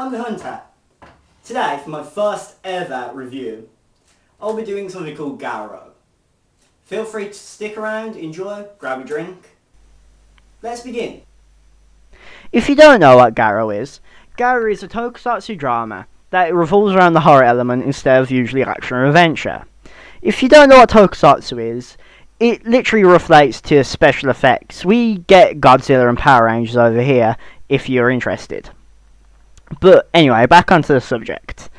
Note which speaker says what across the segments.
Speaker 1: I'm the Hunter. Today, for my first ever review, I'll be doing something called Garo. Feel free to stick around, enjoy, grab a drink. Let's begin.
Speaker 2: If you don't know what Garo is a tokusatsu drama that revolves around the horror element instead of usually action or adventure. If you don't know what tokusatsu is, it literally relates to special effects. We get Godzilla and Power Rangers over here, if you're interested. But anyway, back onto the subject.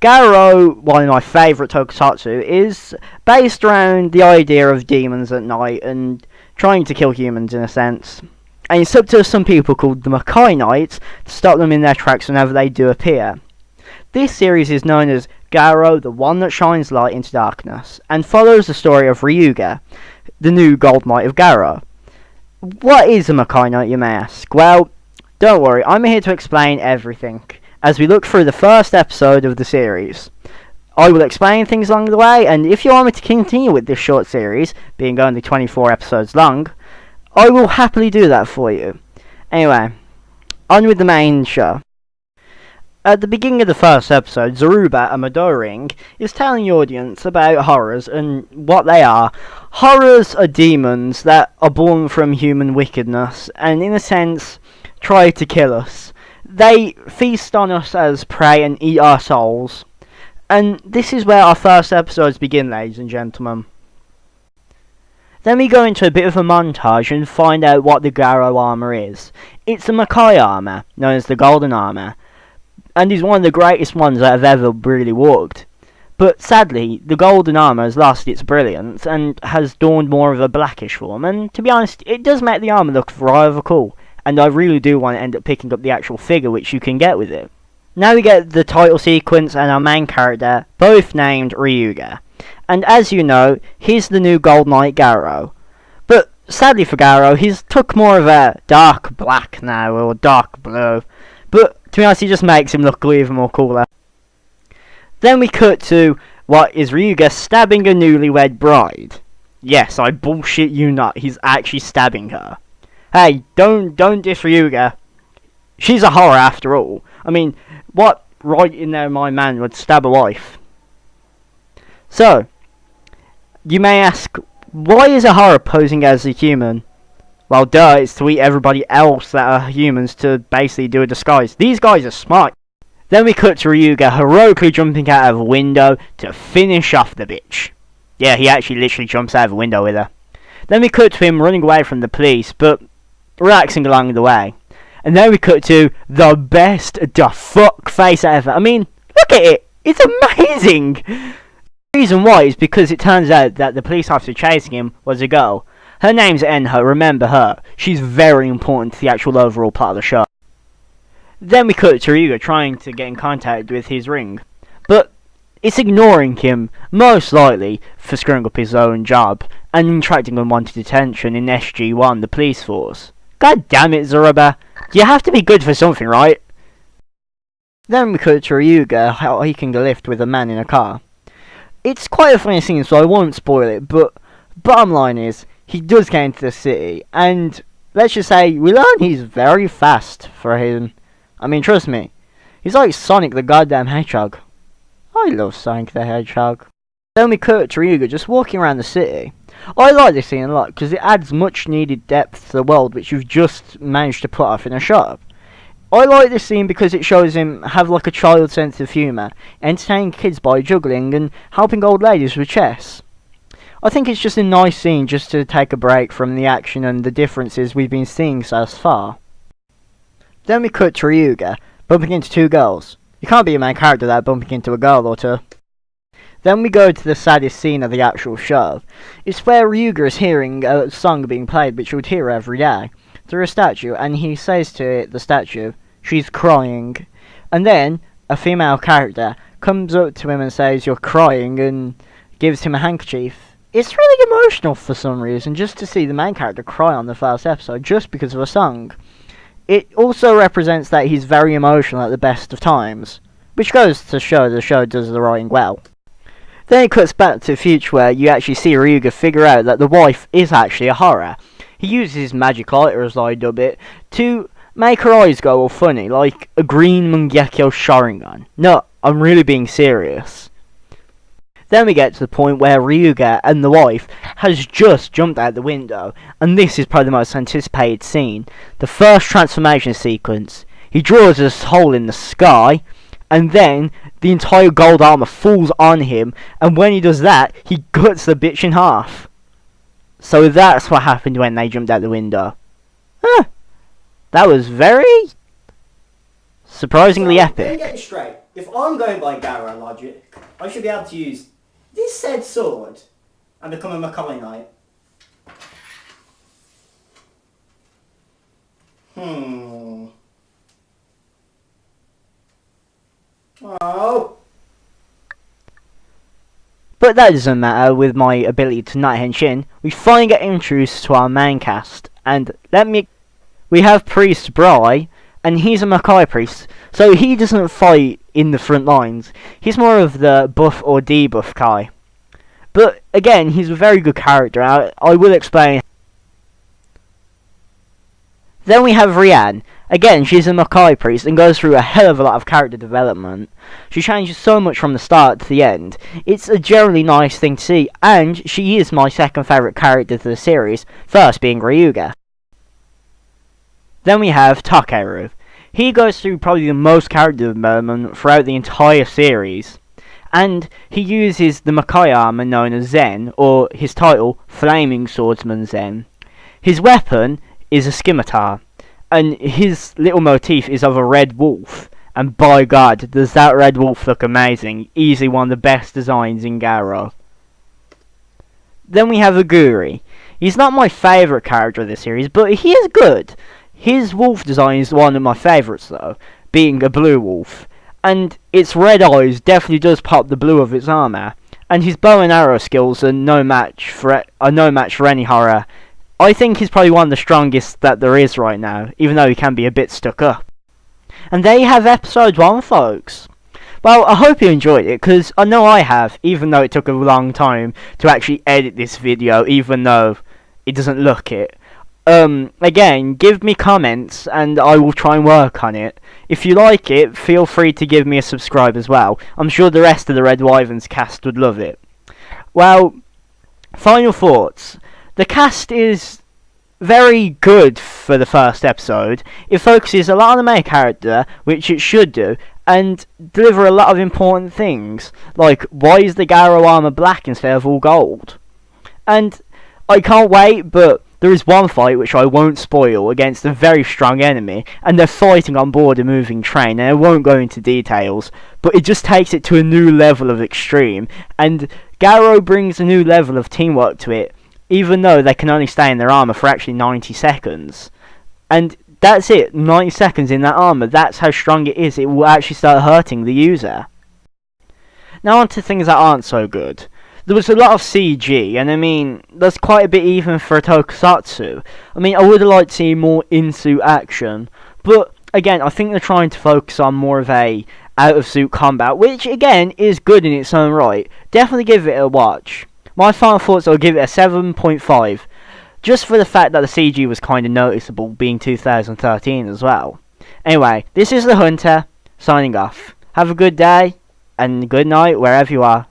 Speaker 2: Garo, one of my favourite tokusatsu, is based around the idea of demons at night and trying to kill humans in a sense. And it's up to some people called the Makai Knights to stop them in their tracks whenever they do appear. This series is known as Garo, the one that shines light into darkness, and follows the story of Ryuga, the new Gold Knight of Garo. What is a Makai Knight, you may ask? Well, don't worry, I'm here to explain everything, as we look through the first episode of the series. I will explain things along the way, and if you want me to continue with this short series, being only 24 episodes long, I will happily do that for you. Anyway, on with the main show. At the beginning of the first episode, Zaruba, a Madoring, is telling the audience about horrors and what they are. Horrors are demons that are born from human wickedness, and in a sense, try to kill us. They feast on us as prey and eat our souls. And this is where our first episodes begin, ladies and gentlemen. Then we go into a bit of a montage and find out what the Garo armour is. It's a Makai armour, known as the Golden Armour, and is one of the greatest ones that have ever really worked. But sadly, the Golden Armour has lost its brilliance and has donned more of a blackish form, and to be honest, it does make the armour look rather cool, and I really do want to end up picking up the actual figure which you can get with it. Now we get the title sequence and our main character, both named Ryuga. And as you know, he's the new Gold Knight Garo. But sadly for Garo, he's took more of a dark black now, or dark blue. But to be honest, he just makes him look even more cooler. Then we cut to what is Ryuga stabbing a newlywed bride. Yes, I bullshit you not, he's actually stabbing her. Hey, don't diss Ryuga. She's a horror after all. I mean, what right in their mind man would stab a wife? So, you may ask, why is a horror posing as a human? Well, duh, it's to eat everybody else that are humans to basically do a disguise. These guys are smart. Then we cut to Ryuga heroically jumping out of a window to finish off the bitch. Yeah, he actually literally jumps out of a window with her. Then we cut to him running away from the police, but relaxing along the way. And then we cut to the best the fuck face ever. I mean, look at it. It's amazing. The reason why is because it turns out that the police officer chasing him was a girl. Her name's Enho, remember her. She's very important to the actual overall plot of the show. Then we cut to Ryuga trying to get in contact with his ring. But it's ignoring him, most likely for screwing up his own job and attracting unwanted attention in SG-1, the police force. God damn it, Zaruba. You have to be good for something, right? Then we cut to Ryuga hiking a lift with a man in a car. It's quite a funny scene, so I won't spoil it, but bottom line is, he does get into the city, and let's just say, we learn he's very fast for him. I mean, trust me, he's like Sonic the goddamn Hedgehog. I love Sonic the Hedgehog. Then we cut to Ryuga just walking around the city. I like this scene a lot, because it adds much needed depth to the world which you've just managed to put off in a shop. I like this scene because it shows him have like a child sense of humour, entertaining kids by juggling and helping old ladies with chess. I think it's just a nice scene just to take a break from the action and the differences we've been seeing so far. Then we cut to Ryuga, bumping into two girls. You can't be a main character without bumping into a girl or two. Then we go to the saddest scene of the actual show. It's where Ryuga is hearing a song being played which you would hear every day, through a statue, and he says to it, the statue, she's crying. And then, a female character comes up to him and says, you're crying, and gives him a handkerchief. It's really emotional for some reason, just to see the main character cry on the first episode, just because of a song. It also represents that he's very emotional at the best of times, which goes to show the show does the writing well. Then it cuts back to the future where you actually see Ryuga figure out that the wife is actually a horror. He uses his magic lighter, as I dub it, to make her eyes go all funny, like a green Mangekyo Sharingan. No, I'm really being serious. Then we get to the point where Ryuga and the wife has just jumped out the window, and this is probably the most anticipated scene. The first transformation sequence. He draws this hole in the sky, and then the entire gold armor falls on him, and when he does that, he cuts the bitch in half. So that's what happened when they jumped out the window. Huh. That was very surprisingly
Speaker 1: Let me
Speaker 2: epic.
Speaker 1: get this straight. If I'm going by Garo logic, I should be able to use this said sword and become a Macaulay Knight. Oh.
Speaker 2: But that doesn't matter with my ability to Night Henshin. We finally get introduced to our main cast, and we have Priest Bry, and he's a Makai priest, so he doesn't fight in the front lines. He's more of the buff or debuff Kai. But again, he's a very good character. I will explain. Then we have Rian. Again, she's a Makai priest and goes through a hell of a lot of character development. She changes so much from the start to the end. It's a generally nice thing to see, and she is my second favourite character to the series, first being Ryuga. Then we have Takeru. He goes through probably the most character development throughout the entire series, and he uses the Makai armor known as Zen, or his title, Flaming Swordsman Zen. His weapon is a scimitar, and his little motif is of a red wolf, and by God, does that red wolf look amazing. Easily one of the best designs in Garo. Then we have Aguri. He's not my favourite character of this series, but he is good. His wolf design is one of my favourites though, being a blue wolf, and its red eyes definitely does pop the blue of its armour, and his bow and arrow skills are no match for any horror. I think he's probably one of the strongest that there is right now, even though he can be a bit stuck up. And there you have episode 1, folks. Well, I hope you enjoyed it, because I know I have, even though it took a long time to actually edit this video, even though it doesn't look it. Again, give me comments, and I will try and work on it. If you like it, feel free to give me a subscribe as well. I'm sure the rest of the Red Wyverns cast would love it. Well, final thoughts. The cast is very good for the first episode. It focuses a lot on the main character, which it should do, and deliver a lot of important things, like why is the Garo armor black instead of all gold? And I can't wait, but there is one fight which I won't spoil against a very strong enemy, and they're fighting on board a moving train, and I won't go into details, but it just takes it to a new level of extreme, and Garo brings a new level of teamwork to it, even though they can only stay in their armour for actually 90 seconds. And that's it, 90 seconds in that armour, that's how strong it is, it will actually start hurting the user. Now on to things that aren't so good. There was a lot of CG, and I mean, there's quite a bit even for a tokusatsu. I mean, I would have liked to see more into action, but again, I think they're trying to focus on more of a out-of-suit combat, which again, is good in its own right. Definitely give it a watch. My final thoughts, I'll give it a 7.5, just for the fact that the CG was kind of noticeable, being 2013 as well. Anyway, this is The Hunter, signing off. Have a good day, and good night wherever you are.